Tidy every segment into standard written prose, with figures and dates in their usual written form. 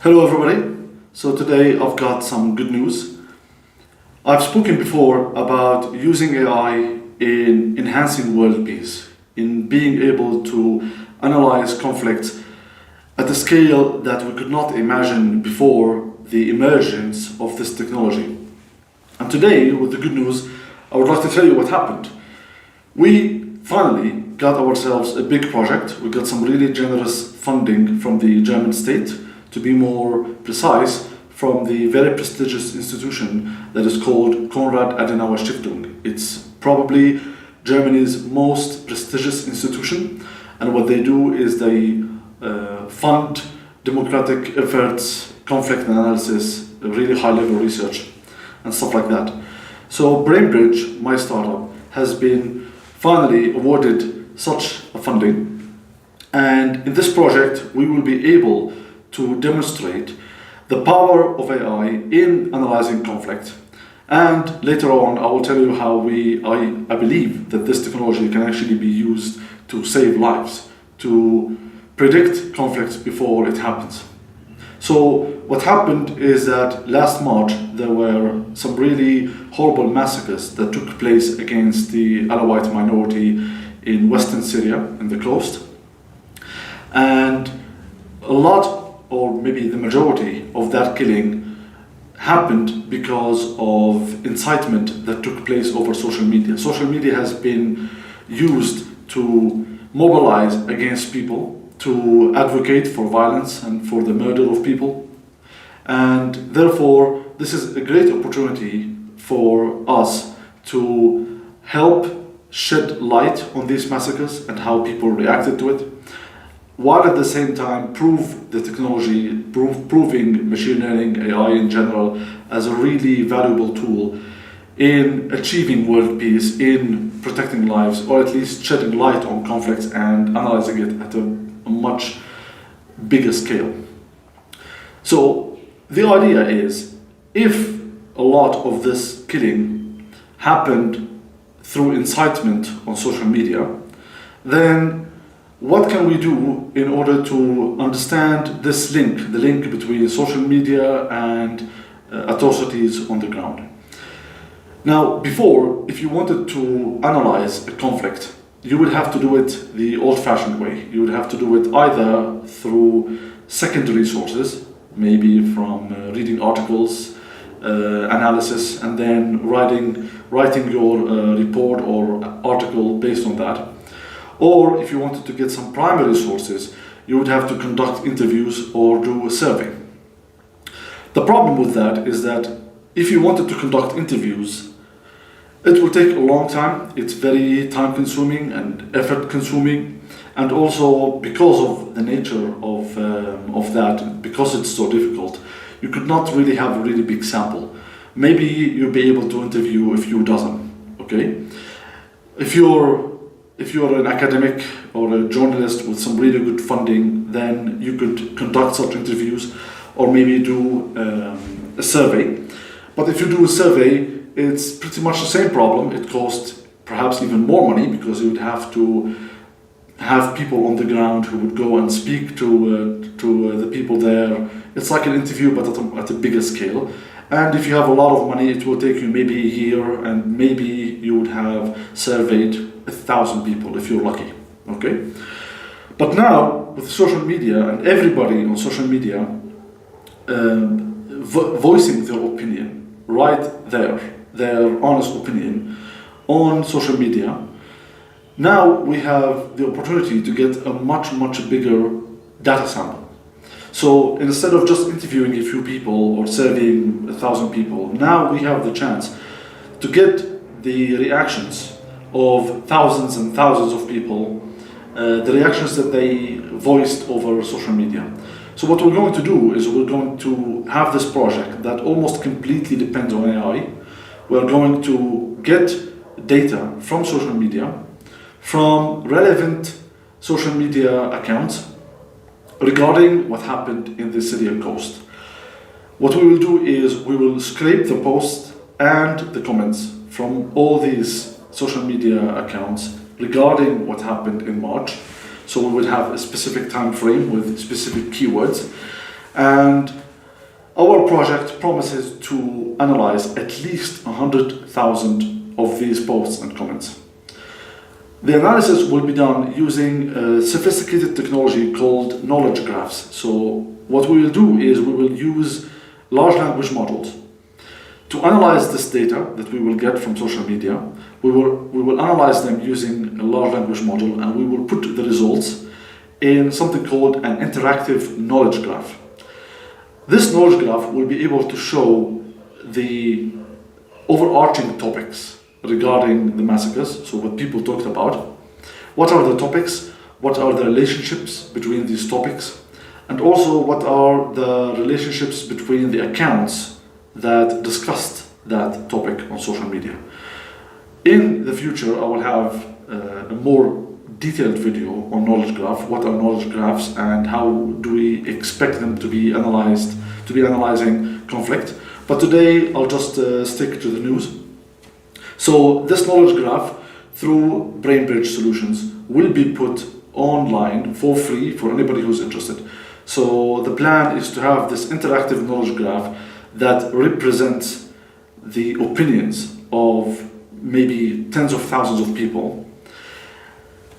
Hello everybody. So today I've got some good news. I've spoken before about using AI in enhancing world peace, in being able to analyze conflicts at a scale that we could not imagine before the emergence of this technology. And today, with the good news, I would like to tell you what happened. We finally got ourselves a big project. We got some really generous funding from the German state, to be more precise, from the very prestigious institution that is called Konrad Adenauer Stiftung. It's probably Germany's most prestigious institution, and what they do is they fund democratic efforts, conflict analysis, really high-level research, and stuff like that. So BrainBridge, my startup, has been finally awarded such a funding, and in this project we will be able to demonstrate the power of AI in analyzing conflict. And later on, I will tell you how I believe that this technology can actually be used to save lives, to predict conflicts before it happens. So what happened is that last March, there were some really horrible massacres that took place against the Alawite minority in Western Syria, in the coast. And a lot, or maybe the majority of that killing happened because of incitement that took place over social media. Social media has been used to mobilize against people, to advocate for violence and for the murder of people. And therefore, this is a great opportunity for us to help shed light on these massacres and how people reacted to it, while at the same time prove the technology, proving machine learning, AI in general, as a really valuable tool in achieving world peace, in protecting lives, or at least shedding light on conflicts and analyzing it at a much bigger scale. So the idea is, if a lot of this killing happened through incitement on social media, then what can we do in order to understand this link, the link between social media and atrocities on the ground? Now, before, if you wanted to analyze a conflict, you would have to do it the old-fashioned way. You would have to do it either through secondary sources, maybe from reading articles, analysis, and then writing your report or article based on that. Or if you wanted to get some primary sources, you would have to conduct interviews or do a survey. The problem with that is that if you wanted to conduct interviews, it will take a long time. It's very time consuming and effort consuming. And also, because of the nature of that, because it's so difficult, you could not really have a really big sample. Maybe you'll be able to interview a few dozen, okay? If you're an academic or a journalist with some really good funding, then you could conduct such interviews or maybe do a survey. But if you do a survey, it's pretty much the same problem. It costs perhaps even more money because you would have to have people on the ground who would go and speak to the people there. It's like an interview but at a bigger scale. And if you have a lot of money, it will take you maybe a year, and maybe you would have surveyed 1,000 people if you're lucky, okay? But now, with social media and everybody on social media voicing their opinion right there, their honest opinion on social media, now we have the opportunity to get a much, much bigger data sample. So instead of just interviewing a few people or surveying 1,000 people, now we have the chance to get the reactions of thousands and thousands of people, the reactions that they voiced over social media. So what we're going to do is we're going to have this project that almost completely depends on AI. We're going to get data from social media, from relevant social media accounts, regarding what happened in the Syrian coast. What we will do is we will scrape the posts and the comments from all these social media accounts regarding what happened in March. So we would have a specific time frame with specific keywords. And our project promises to analyze at least 100,000 of these posts and comments. The analysis will be done using a sophisticated technology called knowledge graphs. So what we will do is we will use large language models to analyze this data that we will get from social media. We will analyze them using a large language model, and we will put the results in something called an interactive knowledge graph. This knowledge graph will be able to show the overarching topics regarding the massacres, so what people talked about. What are the topics? What are the relationships between these topics? And also, what are the relationships between the accounts that discussed that topic on social media? In the future, I will have a more detailed video on knowledge graph, what are knowledge graphs and how do we expect them to be analyzed, to be analyzing conflict. But today, I'll just stick to the news. So this knowledge graph through BrainBridge solutions will be put online for free for anybody who's interested. So the plan is to have this interactive knowledge graph that represents the opinions of maybe tens of thousands of people,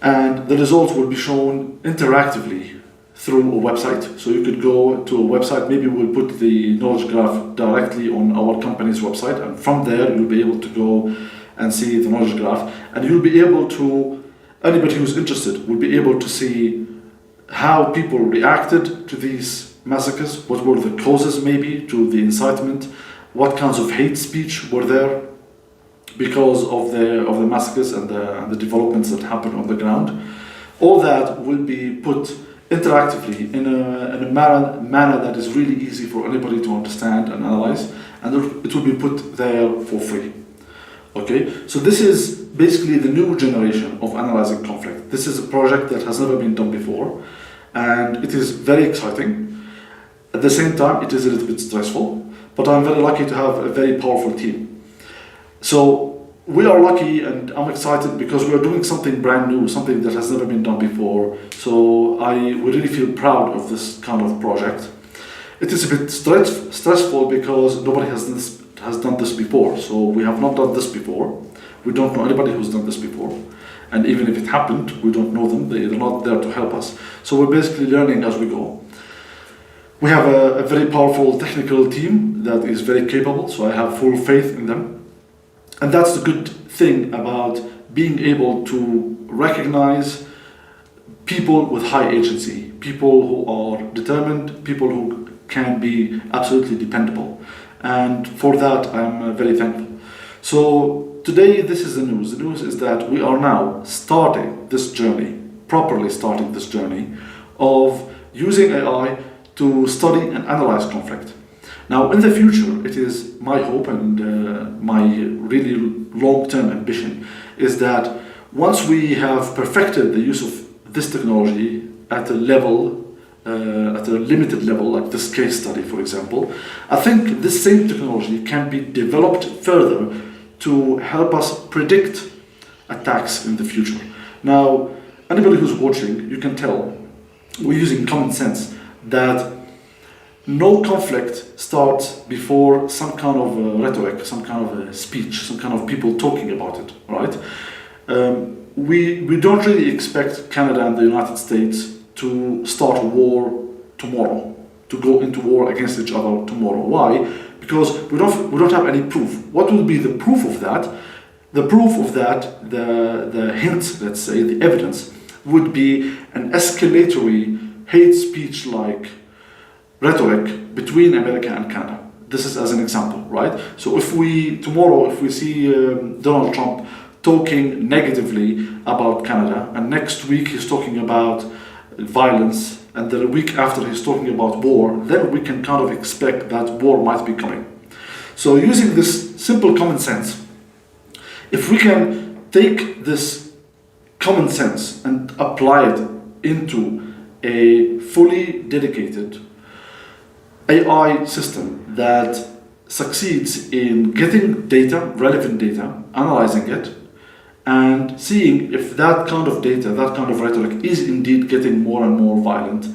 and the results will be shown interactively through a website. So you could go to a website, maybe we'll put the knowledge graph directly on our company's website, and from there you'll be able to go and see the knowledge graph, and you'll be able to, anybody who's interested will be able to see how people reacted to these massacres, what were the causes maybe to the incitement, what kinds of hate speech were there because of the massacres and the developments that happened on the ground. All that will be put interactively in a manner that is really easy for anybody to understand and analyze, and it will be put there for free. Okay, so this is basically the new generation of analyzing conflict. This is a project that has never been done before, and it is very exciting. At the same time, it is a little bit stressful, but I'm very lucky to have a very powerful team. So we are lucky, and I'm excited because we are doing something brand new, something that has never been done before. So we really feel proud of this kind of project. It is a bit stressful because nobody has done this before. So we have not done this before. We don't know anybody who's done this before. And even if it happened, we don't know them. They're not there to help us. So we're basically learning as we go. We have a very powerful technical team that is very capable, so I have full faith in them. And that's the good thing about being able to recognize people with high agency, people who are determined, people who can be absolutely dependable. And for that, I'm very thankful. So today, this is the news. The news is that we are now starting this journey, properly starting this journey of using AI to study and analyze conflict. Now, in the future, it is my hope and my really long-term ambition is that once we have perfected the use of this technology at a level, at a limited level, like this case study, for example, I think this same technology can be developed further to help us predict attacks in the future. Now, anybody who's watching, you can tell we're using common sense that no conflict starts before some kind of rhetoric, some kind of a speech, some kind of people talking about it, right? We don't really expect Canada and the United States to start a war tomorrow, to go into war against each other tomorrow. Why? Because we don't have any proof. What will be the proof of that? The proof of that, the hint, let's say, the evidence, would be an escalatory hate speech-like rhetoric between America and Canada. This is as an example, right? So if we see Donald Trump talking negatively about Canada, and next week he's talking about violence, and the week after he's talking about war, then we can kind of expect that war might be coming. So using this simple common sense, if we can take this common sense and apply it into a fully dedicated AI system that succeeds in getting data, relevant data, analyzing it, and seeing if that kind of data, that kind of rhetoric is indeed getting more and more violent,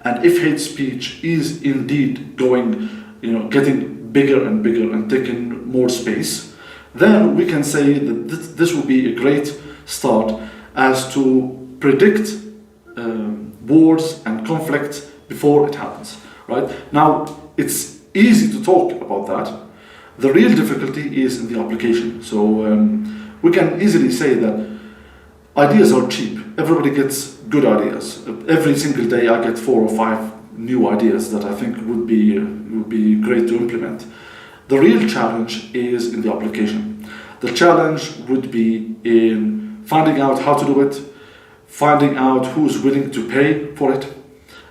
And if hate speech is indeed getting bigger and bigger and taking more space, then we can say that this will be a great start as to predict wars and conflict before it happens. Right now, it's easy to talk about that. The real difficulty is in the application. So we can easily say that ideas are cheap. Everybody gets good ideas. Every single day I get 4 or 5 new ideas that I think would be great to implement. The real challenge is in the application. The challenge would be in finding out how to do it, finding out who's willing to pay for it,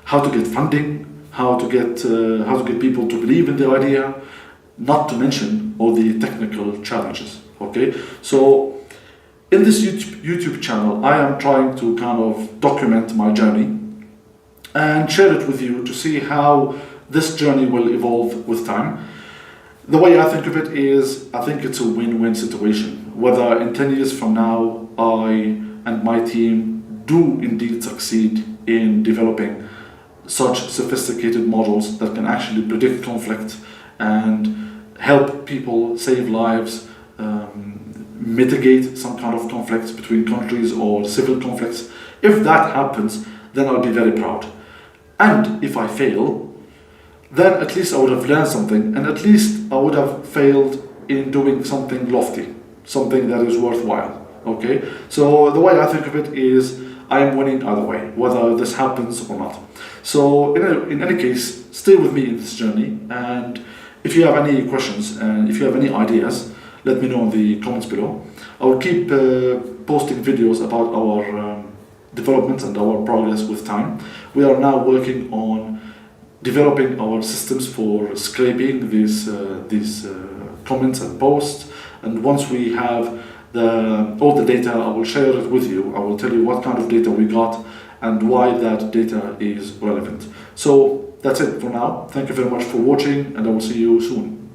how to get funding, how to get people to believe in the idea, not to mention all the technical challenges. Okay, so in this YouTube channel, I am trying to kind of document my journey and share it with you to see how this journey will evolve with time. The way I think of it is, I think it's a win-win situation. Whether in 10 years from now, I and my team do indeed succeed in developing such sophisticated models that can actually predict conflict and help people save lives, mitigate some kind of conflicts between countries or civil conflicts. If that happens, then I'll be very proud. And if I fail, then at least I would have learned something, and at least I would have failed in doing something lofty, something that is worthwhile. Okay? So the way I think of it is, I am winning either way, whether this happens or not. So in any case, stay with me in this journey, and if you have any questions and if you have any ideas, let me know in the comments below. I will keep posting videos about our developments and our progress with time. We are now working on developing our systems for scraping these comments and posts, and once we have all the data, I will share it with you. I will tell you what kind of data we got and why that data is relevant. So that's it for now. Thank you very much for watching, and I will see you soon.